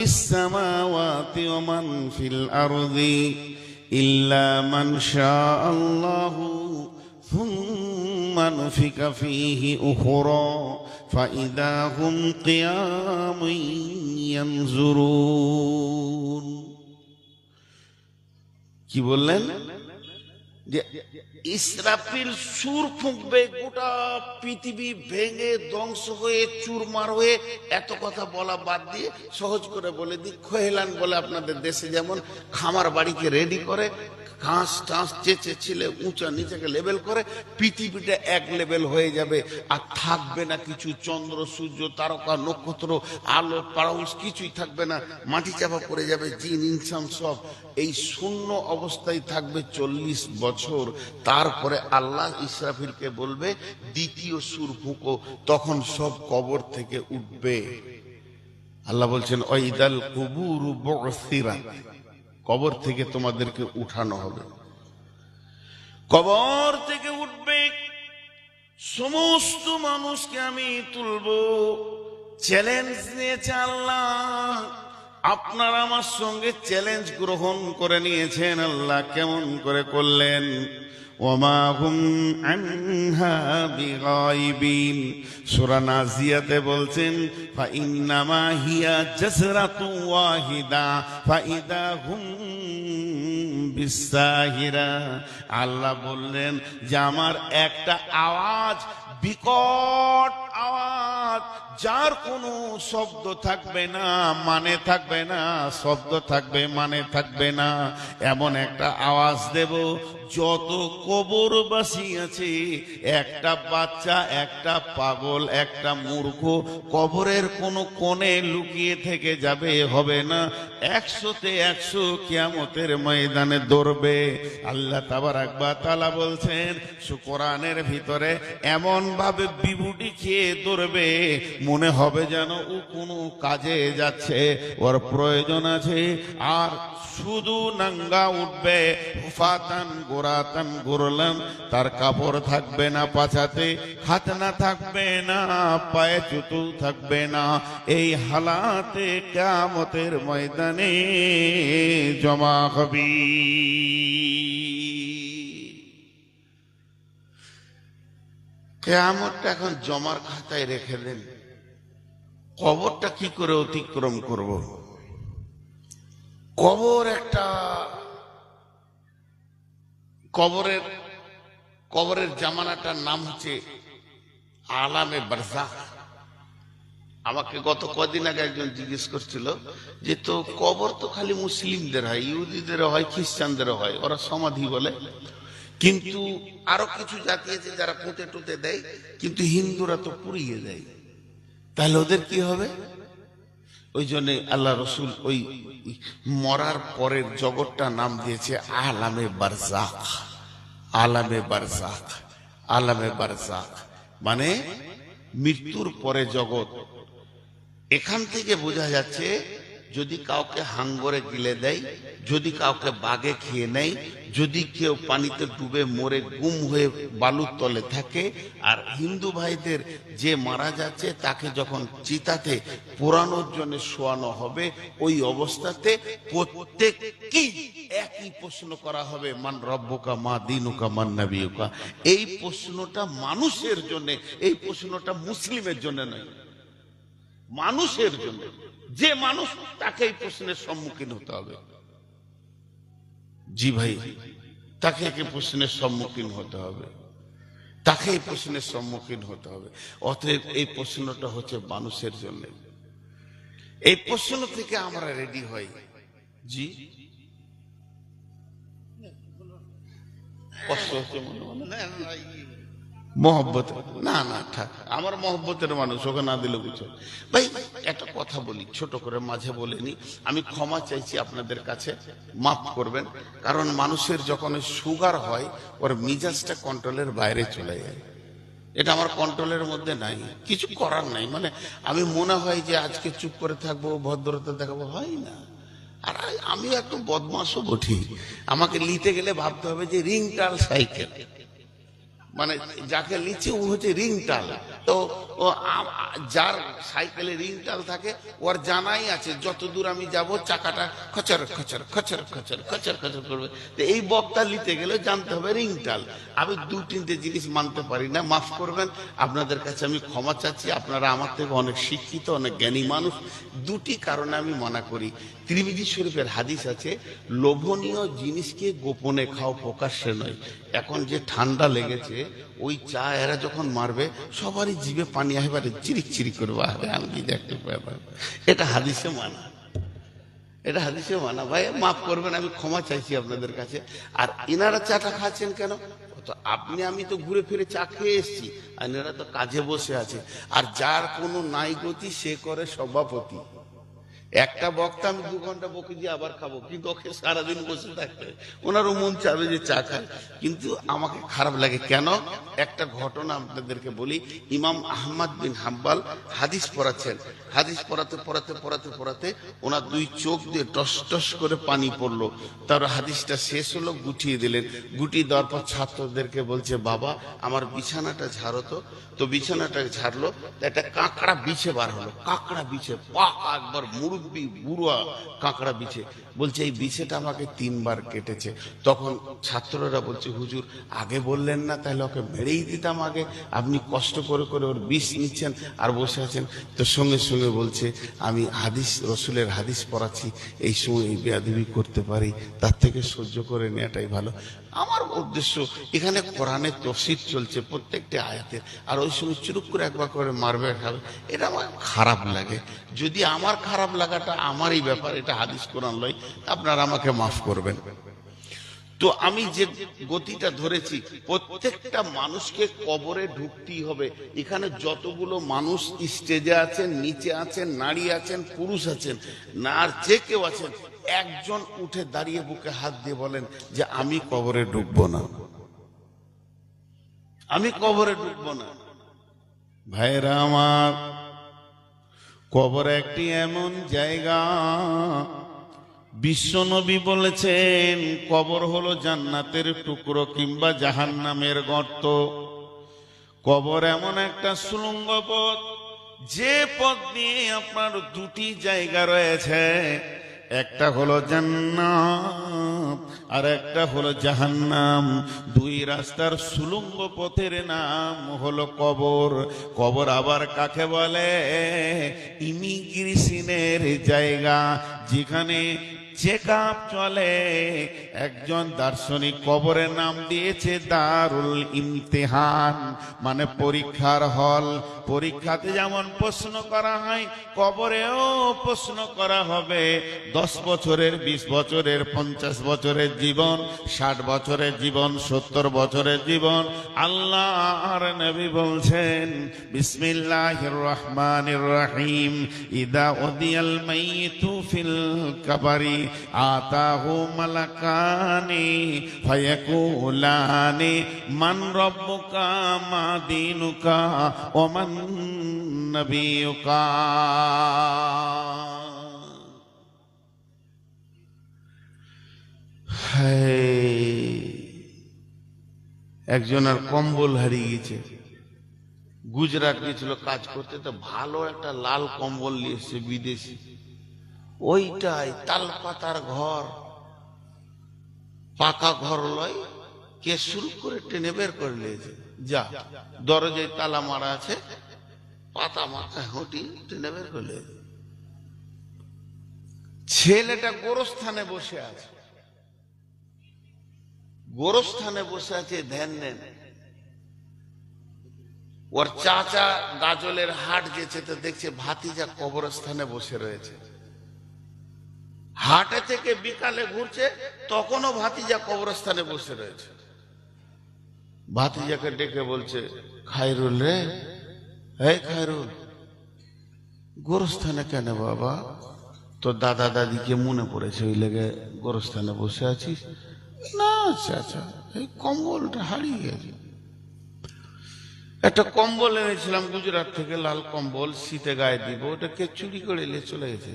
السماوات ومن في الأرض إلا من شاء الله ثم نفخ فيه أخرى فإذا هم قيام ينظرون কি বললেন যে ইসরাফিল সুর ফুঁকবে, গোটা পৃথিবী ভেঙে ধ্বংস হয়ে চুরমার হয়ে, এত কথা বলা বাদ দিয়ে সহজ করে বলে দিই, খোহেলান বলে আপনাদের দেশে যেমন খামার বাড়িকে রেডি করে, ঘাস টাস চেঁচে ছিলে উঁচা নিচেকে লেভেল করে, পৃথিবীটা এক লেভেল হয়ে যাবে, আর থাকবে না কিছু, চন্দ্র সূর্য তারকা নক্ষত্র আলো পারৌস কিছুই থাকবে না, মাটি চাপা পড়ে যাবে, জিন ইনসান সব এই শূন্য অবস্থায় থাকবে 40 বছর। তারপরে আল্লাহ ইসরাফিলকে বলবে দ্বিতীয় সুর ফুঁকো, তখন সব কবর থেকে উঠবে। আল্লাহ বলছেন ওয়াইদাল কুবুরু বু'সিরাত, কবর থেকে তোমাদেরকে উঠানো হবে, কবর থেকে উঠবে, সমস্ত মানুষকে আমি তুলবো। চ্যালেঞ্জ নিয়েছে আল্লাহ, আপনারা আমার সঙ্গে চ্যালেঞ্জ গ্রহণ করে নিয়েছেন। আল্লাহ কেমন করে করলেন? ওমা হুম আনহা বিগাইবিন, সূরা নাজিয়াতে বলছেন ফাইন্নামা হিয়া জাসরাতু ওয়াহিদা ফাইদা হুম বিসাহিরা। আল্লাহ বললেন যে আমার একটা আওয়াজ, বিকট আওয়াজ, যার কোনো শব্দ থাকবে না, মানে থাকবে না, শব্দ থাকবে মানে থাকবে না, এমন একটা আওয়াজ দেব, যত কবরবাসী আছে, একটা বাচ্চা, একটা পাগল, একটা মূর্খ কবরের কোনো কোণে লুকিয়ে থেকে যাবে, হবে না, 100-তে 100 কিয়ামতের ময়দানে দৌড়বে। আল্লাহ তাবারাক ওয়া তাআলা বলছেন কোরআনের ভিতরে এমন ভাবে বিভূতি খেয়ে দৌড়বে, মনে হবে যেন ও কোনো কাজে যাচ্ছে, ওর প্রয়োজন আছে, আর শুধু নাঙ্গা উঠবে, হুফাতান গোরাতান গোরলাম, তার কাপড় থাকবে না পাছাতে, খাতনা থাকবে না, পায়ে জুতো থাকবে না, এই হালাতে কিয়ামতের ময়দানে জমা হবে। কিয়ামতটা এখন জমার খাতায় রেখে দেন, কবরটা কি করে অতিক্রম করব? কবর একটা, কবরের জামানাটার নাম হচ্ছে আলামে বারজাখ। আমাকে গত কদিন আগে একজন জিজ্ঞেস করছিল যে তো কবর তো খালি মুসলিমদের হয়, ইহুদিদেরও হয়, খ্রিস্টানদেরও হয়, ওরা সমাধি বলে, কিন্তু আরো কিছু জাতি আছে যারা পুঁতে টুতে দেয়, কিন্তু হিন্দুরা তো পুড়িয়ে দেয়, তাহলে ওদের কি হবে? ওই জন্য আল্লাহ রসুল ওই মরার পরের জগৎটা নাম দিয়েছে আলামে বারজাখ। আলামে বারজাখ, আলামে বারজাখ মানে মৃত্যুর পরে জগৎ। এখান থেকে বোঝা যাচ্ছে যদি কাউকে হাঙ্গরে গিলে দেয়, যদি কাউকে বাঘে খেয়ে নেয়, যদি কেউ পানিতে ডুবে মরে গুম হয়ে বালুর তলে থাকে, আর হিন্দু ভাইদের যে মারা যাচ্ছে তাকে যখন চিতাতে পোড়ানোর জন্য শোয়ানো হবে, ওই অবস্থাতে প্রত্যেককেই একই প্রশ্ন করা হবে, মান রব্বুকা মা দীনুকা মান নবিয়ুকা। এই প্রশ্নটা মানুষের জন্য, এই প্রশ্নটা মুসলিমের জন্য নয়, মানুষের জন্য। যে মানুষ তাকে এই প্রশ্নের সম্মুখীন হতে হবে। জি ভাই, তাকে এই প্রশ্নের সম্মুখীন হতে হবে, তাকে এই প্রশ্নের সম্মুখীন হতে হবে। অতএব এই প্রশ্নটা হচ্ছে মানুষের জন্য। এই প্রশ্ন থেকে আমরা রেডি হই। জি কষ্ট হচ্ছে মনে মহব্বত না না থাক, আমার মহব্বতের মানুষ, ওকে না দিলে বুঝো। ভাই একটা কথা বলি, ছোট করে মাঝে বলিনি, আমি ক্ষমা চাইছি আপনাদের কাছে, মাফ করবেন, কারণ মানুষের যখন সুগার হয় ওর মিজাজটা কন্ট্রোলের বাইরে চলে যায়, এটা আমার কন্ট্রোলের মধ্যে নাই, কিছু করার নাই। মানে আমি মনে হয় যে আজকে চুপ করে থাকবো, ভদ্রতা দেখাবো, হয় না। আর আমি একটু বদমাশও বঠি, আমাকে নিতে গেলে ভাবতে হবে যে রিংটাল সাইকেল, মানে যাকে লিচে ও হচ্ছে রিংটাল, তো ও যার সাইকেলে রিং টাল থাকে ওর জানাই আছে যত দূর আমি যাব চাকাটা খচর খচর খচর খচর খচর খচর করবে। তো এই বক্তা নিতে গেলে জানতে হবে রিং টাল। আমি দু তিনটে জিনিস মানতে পারি না, মাফ করবেন, আপনাদের কাছে আমি ক্ষমা চাচ্ছি। আপনারা আমার থেকে অনেক শিক্ষিত, অনেক জ্ঞানী মানুষ। দুটি কারণে আমি মানা করি। ত্রিমিজি শরীফের হাদিস আছে, লোভনীয় জিনিসকে গোপনে খাও, প্রকাশ্যে নয়। এখন যে ঠান্ডা লেগেছে, ওই চা এরা যখন মারবে সবারই জিভে পানি আসবে, চিরিক চিরিক করবে, আমি কি দেখতে পাবো। এটা হাদিসে মানা, এটা হাদিসে মানা। ভাই মাফ করবেন, আমি ক্ষমা চাইছি আপনাদের কাছে। আর ইনারা চাটা খাচ্ছেন কেন? তো আপনি আমি তো ঘুরে ফিরে চা খেয়ে এসছি, আর এনারা তো কাজে বসে আছে। আর যার কোনো নাই গতি সে করে সভাপতি। একটা বক্তা আমি 2 ঘন্টা বকে দিয়ে আবার খাবো, কিন্তু ওকে সারাদিন বসে থাকতে ওনারও মন চাবে যে চা খায়, কিন্তু আমাকে খারাপ লাগে কেন? একটা ঘটনা আপনাদেরকে বলি। ইমাম আহমদ বিন হাম্বল হাদিস পড়াচ্ছেন, হাদিস পড়াতে পড়াতে পড়াতে পড়াতে ওনার 2 চোখ দিয়ে টস টস করে পানি পড়লো। তার হাদিসটা শেষ হলো, গুটিয়ে দিলেন। গুটিয়ে দেওয়ার পর ছাত্রদেরকে বলছে, বাবা আমার বিছানাটা ঝাড়ো তো। তো বিছানাটা ঝাড়লো, একটা কাঁকড়া বিছে বার হলো, কাঁকড়া বিছে পাকা একবার মুরব্বি বুড়া কাঁকড়া বিছে। বলছে এই বিছেটা আমাকে 3 বার কেটেছে। তখন ছাত্ররা বলছে, হুজুর আগে বললেন না, তাহলে ওকে মেরেই দিতাম আগে, আপনি কষ্ট করে করে ওর বিষ নিচ্ছেন আর বসে আছেন। তো সঙ্গে সঙ্গে বলছে, আমি হাদিস, রসুলের হাদিস পড়াচ্ছি, এই সময় এই বেয়াদবি করতে পারি, তার থেকে সহ্য করে নেওয়াটাই ভালো। আমার উদ্দেশ্য এখানে কোরআনের তফসির চলছে প্রত্যেকটা আয়াতের, আর ওই সময় চুরুক করে একবার করে মারবে খাবে, এটা আমার খারাপ লাগে। যদি আমার খারাপ লাগাটা আমারই ব্যাপার, এটা হাদিস কোরআন লয়, আপনারা আমাকে মাফ করবেন। তো আমি যে গতিটা ধরেছি, প্রত্যেকটা মানুষকে কবরে ঢুকতেই হবে। এখানে যতগুলো মানুষ স্টেজে আছেন, নিচে আছেন, নারী আছেন, পুরুষ আছেন, না আর যে কেউ আছেন, একজন উঠে দাঁড়িয়ে বুকে হাত দিয়ে বলেন যে আমি কবরে ঢুকবো না, আমি কবরে ঢুকবো না। ভাইরা আমার, কবর একটি এমন জায়গা, বিশ্বনবী বলেছেন কবর হলো জান্নাতের টুকরো কিংবা জাহান্নামের গর্ত। কবর এমন একটা সুড়ঙ্গ পথ, যে পথ দিয়ে আপনার 2টি জায়গা রয়েছে, একটা হলো জান্নাত আর একটা হলো জাহান্নাম। 2 রাস্তার সুড়ঙ্গ পথের নাম হলো কবর। কবর আবার কাকে বলে? ইমিগ্রেশনের জায়গা, যেখানে চেকআপ চলে। একজন দার্শনিক কবরের নাম দিয়েছে দারুল ইমতিহান, মানে পরীক্ষার হল। পরীক্ষাতে যেমন প্রশ্ন করা হয়, কবরেও প্রশ্ন করা হবে। 10 বছরের, 20 বছরের, 50 বছরের জীবন, 60 বছরের জীবন, 70 বছরের জীবন। আল্লাহর নবী বলছেন, বিসমিল্লাহির রহমানির রহিম, ইদা উদিয়াল মাইয়িতু ফিল কবরি আতাহু মালাকানি ফায়াকুলানি মান রাব্বুকা মা দীনুকা ওয়া মান নবিয়ুকা। একজনের কম্বল হারিয়ে গেছে, গুজরাট গেছিল কাজ করতে, তো ভালো একটা লাল কম্বল নিয়ে এসছে বিদেশি। ওইটাই তালপাতার ঘর, পাকা ঘর লয়, কে শুরু করে টেনে বের করে নিয়েছে। যা দরজায় তালা মারা আছে, পাতা মাথা হটি টেনে বের করে নিয়েছে। ছেলেটা গোরস্থানে বসে আছে, গোরস্থানে বসে আছে, ধ্যান নেন। ওর চাচা গাজলের হাট গেছে, তো দেখছে ভাতিজা কবরস্থানে বসে রয়েছে। হাটে থেকে বিকালে ঘুরছে, তখনও ভাতিজা কবরস্থানে বসে রয়েছে। ভাতিজাকে ডেকে বলছে, খায়রুল রে, এই খায়রুল, গোরস্থানে কেন বাবা? তো দাদা দাদিকে মনে পড়েছে, ওই লেগে গোরস্থানে বসে আছিস? না চাচা, এই কম্বলটা হারিয়ে গেছে। একটা কম্বল এনেছিলাম গুজরাট থেকে, লাল কম্বল, শীতে গায়ে দিব, ওটাকে চুরি করে নিয়ে চলে গেছে।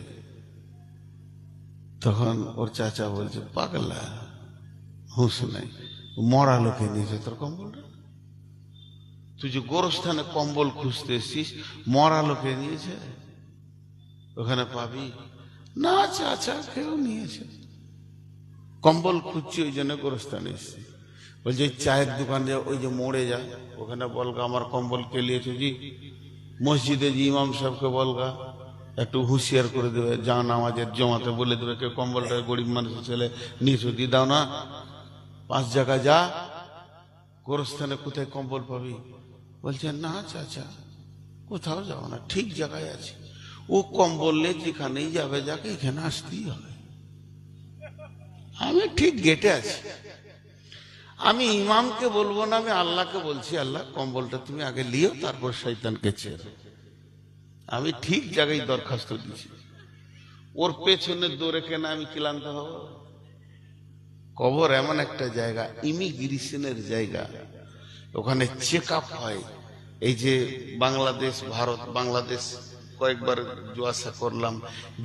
তখন ওর চাচা বলছে, পাগলা, হুঁশ নাই, মরা লোকে নিয়েছে তোর কম্বলটা। তুই যে গোরস্থানে কম্বল খুঁজতে এসছিস, মরা লোকে নিয়েছে, ওখানে পাবি না? চাচা কেউ নিয়েছে, কম্বল খুঁজছি ওই জন্য গোরস্থানে এসছি। বলছে চায়ের দোকান যা, ওই যে মোড়ে যা, ওখানে বলগা আমার কম্বল কে লিয়েছে জি। মসজিদে যে ইমাম সাহেবকে বলগা একটু হুঁশিয়ার করে দেবে, যা নামাজের জমাতে বলে দেবে কে কম্বলটা গরিব মানুষের ছেলে নিচু দিয়ে দাও না। 5 জায়গা যা, গোরস্থানে কোথায় কম্বল পাবি? বলছে না চাচা কোথাও যাবো না, ঠিক জায়গায় আছে। ও কম্বললে যেখানেই যাবে যাকে এখানে আসতেই হবে। আমি ঠিক গেটে আছি, আমি ইমামকে বলবো না, আমি আল্লাহকে বলছি আল্লাহ কম্বলটা তুমি আগে লিও, তারপর শয়তানকে ছেড়ো। আমি ঠিক জায়গায় দরখাস্ত দিছি। ওর পেছনে দৌড়ে কেন আমি ক্লান্ত হব? কবর এমন একটা জায়গা, ইমিগ্রেশনের জায়গা, ওখানে চেক আপ হয়। এই যে বাংলাদেশ ভারত, বাংলাদেশ কয়েকবার জোয়াশা করলাম,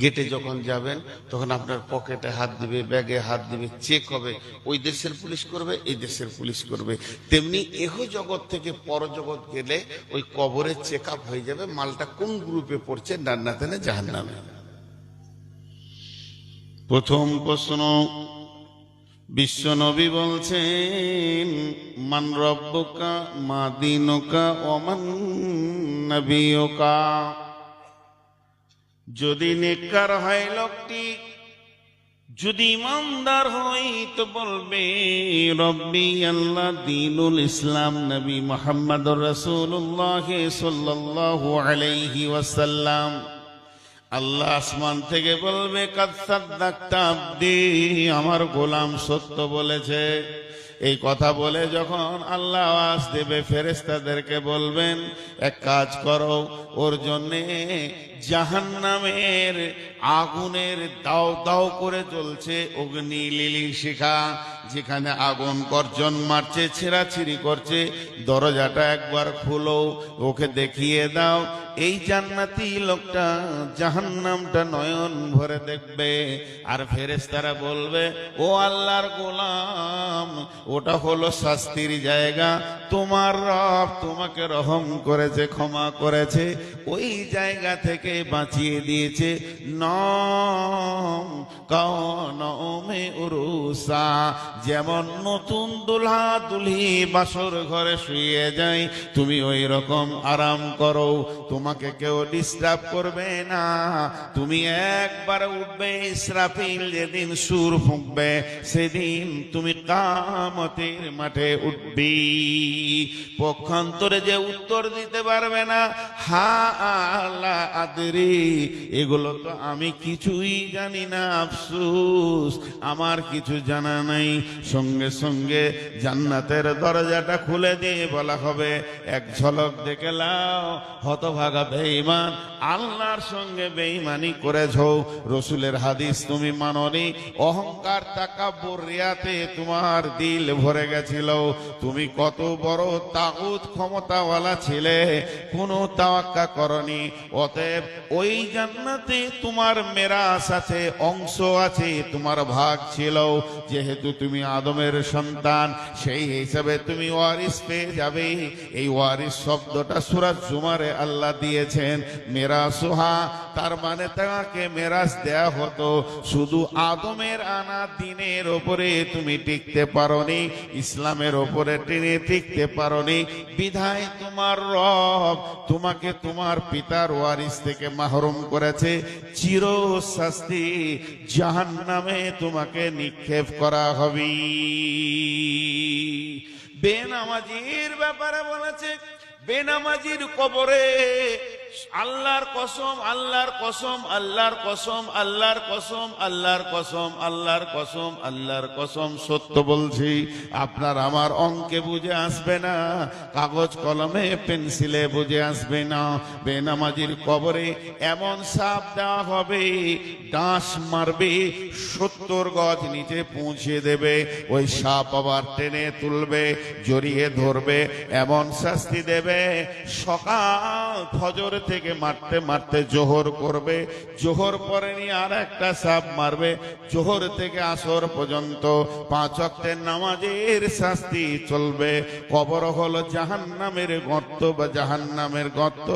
গেটে যখন যাবেন তখন আপনার পকেটে হাত দিবে, ব্যাগে হাত দিবে, চেক হবে। ওই দেশের পুলিশ করবে, এই দেশের পুলিশ করবে। তেমনি এহ জগৎ থেকে পরজগৎ গেলে ওই কবরে চেক আপ হয়ে যাবে, মালটা কোন গ্রুপে পড়ছে, জান্নাতে না জাহান্নামে। প্রথম প্রশ্ন, বিশ্ব নবী বলছেন মান রব্বুকা মা দীনুকা ওয়া মান নবিয়ুকা। যদি নেককার হয় লোকটি, যদি ইমানদার হয় তো বলবে রব্বি আল্লাহ, দীনুল ইসলাম, নবী মুহাম্মদুর রাসূলুল্লাহ সাল্লাল্লাহু আলাইহি ওয়াসাল্লাম। আল্লাহ আসমান থেকে বলবে কাদ সাদ্দাকতা আবদি, আমার গোলাম সত্য বলেছে। এই কথা বলে যখন আল্লাহ আওয়াজ দেবে, ফেরেশতাদেরকে বলবেন এক কাজ করো, ওর জন্যে জাহান্নামের আগুনের দাও দাও করে জ্বলছে অগ্নি লিলি শিখা, যেখানে আগুন গর্জন মারছে, ছেঁড়াছিড়ি করছে, দরজাটা একবার খুলো, ওকে দেখিয়ে দাও। এই জান্নাতি লোকটা জাহান্নামটা নয়ন ভরে দেখবে, আর ফেরেশতারা বলবে ও আল্লাহর গোলাম, ওটা হলো শাস্তির জায়গা, তোমার রব তোমাকে রহম করেছে, ক্ষমা করেছে, ওই জায়গা থেকে বাঁচিয়ে দিয়েছে। নম কাওনমে উরুসা, যেমন নতুন দুলহা দুলহি বাসর ঘরে শুয়ে যায়, তুমি ওই রকম আরাম করো, তোমাকে কেউ ডিস্টার্ব করবে না। তুমি একবার উঠবে, ইসরাফিল যেদিন সুর ফুঁকবে সেদিন তুমি কিয়ামতের মাঠে উঠবি। পক্ষান্তরে যে উত্তর দিতে পারবে না, হা আলা আদরি, এগুলো তো আমি কিছুই জানি না, আফসোস আমার কিছু জানা নাই, সঙ্গে সঙ্গে জান্নাতের দরজাটা খুলে দিয়ে বলা হবে এক ঝলক দেখে লাও হতভাগা বেঈমান, আল্লাহর সঙ্গে বেঈমানি করেছো, রসুলের হাদিস তুমি মাননি, অহংকার তাকাব্বুর রিয়াতে তোমার দিল ভরে গেছিল, তুমি কত বড় তাগুত ক্ষমতাওয়ালা ছিলে, কোনো তাওয়াক্কা করনি। অতএব ওই জান্নাতে তোমার মেরাস আছে, অংশ আছে, তোমার ভাগ ছিল, যেহেতু তুমি আদমের সন্তান, সেই হিসাবে তুমি ওয়ারিস পেয়ে যাবে। এই ওয়ারিস শব্দটা সূরা জুমারে আল্লাহ দিয়েছেন মেরাসুহা, তার মানে তাকে মেরাজ দেয়া হতো। শুধু আদমের আনা দিনের ওপরে তুমি টিকতে পারোনি, ইসলামের ওপরে টেনে টিকতে পারোনি, বিধায় তোমার রব তোমাকে তোমার পিতার ওয়ারিস থেকে মাহরুম করেছে, চির শাস্তি জাহান্নামে তোমাকে নিক্ষেপ করা হবে। বেনামাজির ব্যাপারে বলেছে, বেনামাজির কবরে আল্লাহর কসম, আল্লাহর কসম, আল্লাহর কসম, আল্লাহর কসম, আল্লাহর কসম, আল্লাহর কসম, আল্লাহর কসম, সত্য বলছি, আপনার আমার অঙ্কে বুঝে আসবে না, কাগজ কলমে পেন্সিলে বুঝে আসবে না। বেনামাজির কবরে এমন সাপ দেওয়া হবে, ডাঁশ মারবে, 70 গজ নিচে পৌঁছে দেবে, ওই সাপ আবার টেনে তুলবে, জড়িয়ে ধরবে, এমন শাস্তি দেবে, সকাল ফজর থেকে মারতে মারতে জোহর করবে, জোহর পরে নিয়ে আর একটা সাপ মারবে, জোহর থেকে আসর পর্যন্ত 5 ওয়াক্তের নামাজের শাস্তি চলবে। কবর হলো জাহান্নামের গর্ত বা জাহান্নামের গর্ত,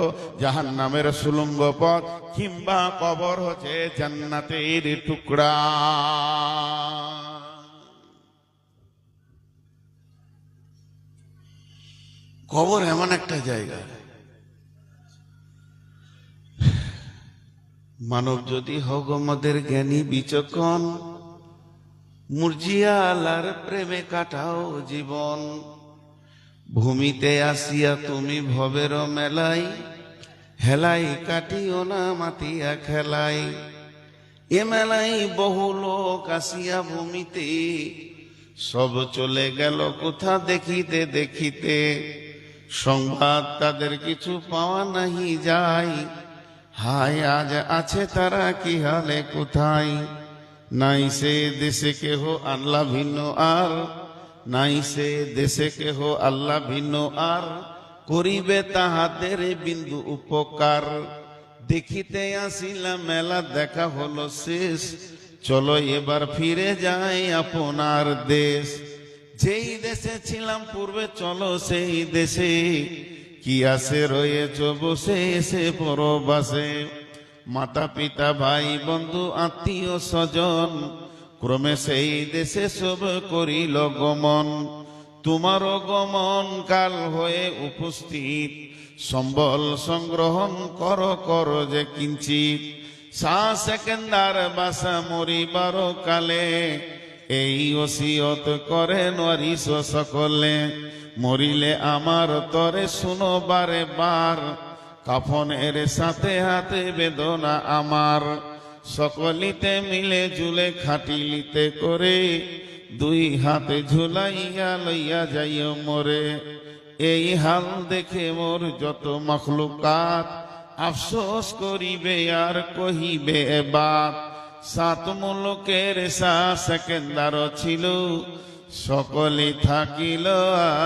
জাহান্নামের সুলঙ্গ পথ, কিংবা কবর হচ্ছে জান্নাতের টুকরা। কবর এমন একটা জায়গা, মানব যদি হগমদের জ্ঞানী বিচক্ষণ, মুরজিয়া আল্লাহর প্রেমে কাটাও জীবন। ভূমিতে আসিয়া তুমি ভবের মেলাই, হেলাই কাটিও না মাতিয়া খেলাই। এ মেলাই বহু লোক আসিয়া ভূমিতে, সব চলে গেল কোথা দেখিতে দেখিতে। সংবাদ তাদের কিছু পাওয়া নাহি যায়, হায় আজ আছে তারা কি হালে কোথায়। নাই সে দেশে কেহ আল্লাহ ভিন্ন আর, নাই সে দেশে কেহ আল্লাহ ভিন্ন আর, করিবে তাহাদের বিন্দু উপকার। দেখিতে আসিলাম মেলা দেখা হলো শেষ, চলো এবার ফিরে যাই আপনার দেশ। যেই দেশে ছিলাম পূর্বে চলো সেই দেশে, কি আসে রয়েছ বসে এসে পরবাসে। মাতা পিতা ভাই বন্ধু আত্মীয় স্বজন, ক্রমে সেই দেশে সব করিল গমন। তোমারও গমন কাল হয়ে উপস্থিত, সম্বল সংগ্রহণ কর যে কিঞ্চিত। সেকেন্দার বাসা মরিবার কালে, এই ওসিয়ত করেন ওয়ারিস সকলে। মরিলে আমার তরে শুনো বারে বার, কাফনের সাথে হাতে বেদনা আমার। সকলিতে মিলে জুলে খাটিলিতে করে, 2 হাতে ঝুলাইয়া লইয়া যাইও মোরে। এই হাল দেখে মোর যত মখলুকাত, আফসোস করিবে আর কহিবে বাত। 7 মুলুকের সেকেন্দার ছিল, সকলে থাকিল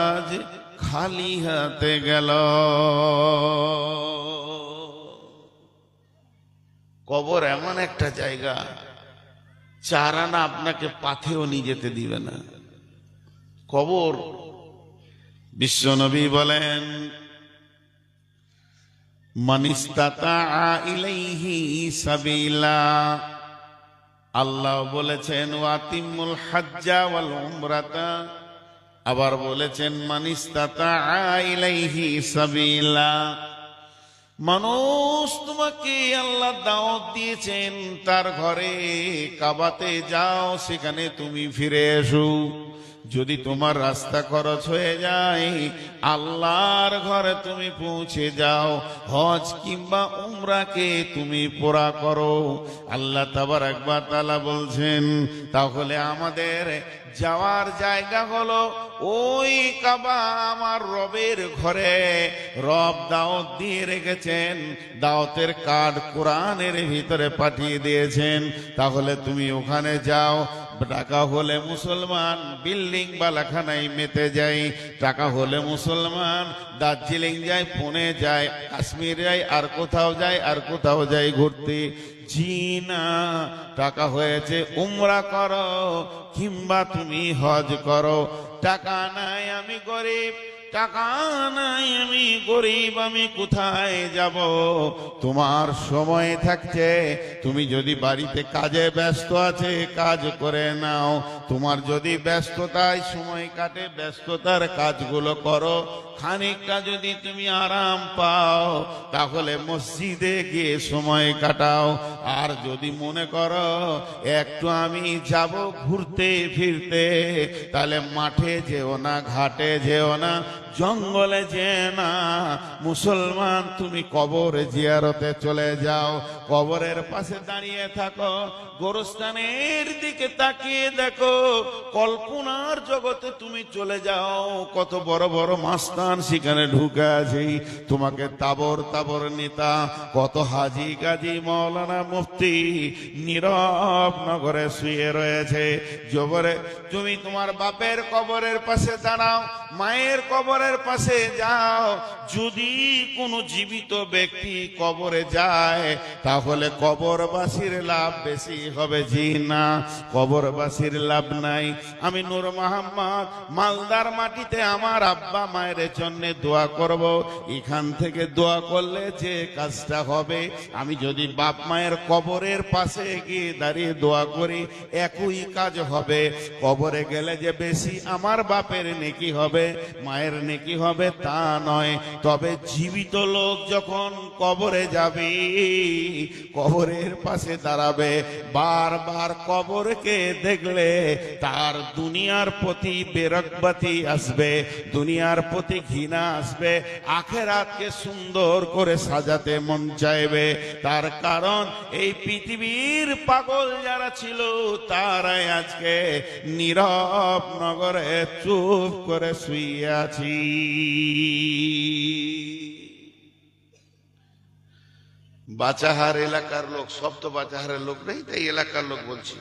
আজ খালি হাতে গেল। কবর এমন একটা জায়গা, 4 আনা আপনাকে পাথেও নিয়ে যেতে দিবে না কবর। বিশ্বনবী বলেন, মান ইসতাতা ইলাইহি সাবিলা। আল্লাহ বলেছেন ওয়াতিমুল হাজ্জা ওয়াল উমরাতা, আবার বলেছেন মান ইসতাতা ইলাইহি সাবিলা। মানুষ, তোমাকে আল্লাহ দাওয়াত দিয়েছেন তার ঘরে, কাবাতে যাও, সেখানে তুমি ফিরে এসো। যদি তোমার রাস্তা খরচ হয়ে যায়, আল্লাহর ঘরে তুমি পৌঁছে যাও, হজ কিংবা উমরাকে তুমি পুরা করো। আল্লাহ তাবারক ওয়া তাআলা বলছেন, তাহলে আমাদের যাওয়ার জায়গা হলো ওই কাবা, আমার রবের ঘরে। রব দাওয়াত দিয়ে রেখেছেন, দাওয়াতের কার্ড কোরআনের ভিতরে পাঠিয়ে দিয়েছেন। তাহলে তুমি ওখানে যাও। টাকা হলে মুসলমান বিল্ডিং বালাখানায় মেতে যাই, টাকা হলে মুসলমান দার্জিলিং যায়, পুনে যায়, কাশ্মীর যায়, আর কোথাও যায়, আর কোথাও যায় ঘুরতে। জি না, টাকা হয়েছে উমরা করো কিংবা তুমি হজ করো। টাকা নাই, আমি গরিব, টাকা নাই, আমি গরিব, আমি কোথায় যাব? তোমার সময় থাকছে, তুমি যদি বাড়িতে কাজে ব্যস্ত আছে কাজ করে নাও। তোমার যদি ব্যস্ততায় সময় কাটে, ব্যস্ততার কাজগুলো করো। খানিকটা যদি তুমি আরাম পাও, তাহলে মসজিদে গিয়ে সময় কাটাও। আর যদি মনে করো একটু আমি যাব ঘুরতে ফিরতে, তাহলে মাঠে যেও না, ঘাটে যেও না, জঙ্গলে যেও না। মুসলমান, তুমি কবর জিয়ারতে চলে যাও। কবরের পাশে দাঁড়িয়ে থাকো, গোরস্থানের দিকে তাকিয়ে দেখো, কল্পনার জগতে তুমি চলে যাও, কত বড় বড় মাস্তান সেখানে ঢুকে আছে, তোমাকে তাবর তাবর নেতা, কত হাজি গাজী মাওলানা মুফতি নীরব নগরে শুয়ে রয়েছে। জবরে তুমি তোমার বাপের কবরের পাশে দাঁড়াও, মায়ের কবরের পাশে যাও, যদি কোনো জীবিত ব্যক্তি কবরে যায় তাহলে কবরবাসীর লাভ বেশি হবে, জি না, কবরবাসীর লাভ নাই। আমি নূর মোহাম্মদ মালদার মাটিতে আমার আব্বা মায়ের জন্য দোয়া করব। এখান থেকে দোয়া করলে যে কাজটা হবে, আমি যদি বাপ মায়ের কবরের পাশে গিয়ে দাঁড়িয়ে দোয়া করি একই কাজ হবে। কবরে গেলে যে বেশি আমার বাপের নেকি হবে, মায়ের নেকি হবে তা নয়। তবে জীবিত লোক যখন কবরে যাবে, কবরের পাশে দাঁড়াবে, বারবার কবরকে দেখলে তার দুনিয়ার প্রতি বেরকবাতি আসবে, দুনিয়ার প্রতি ঘৃণা আসবে, আখেরাতকে সুন্দর করে সাজাতে মন চাইবে। তার কারণ এই পৃথিবীর পাগল যারা ছিল তারাই আজকে নীরব নগরে চুপ করে শুয়ে আছি। বাচাহার এলাকার লোক, সব তো বাচাহারের লোক নেই, তাই এলাকার লোক বলছি।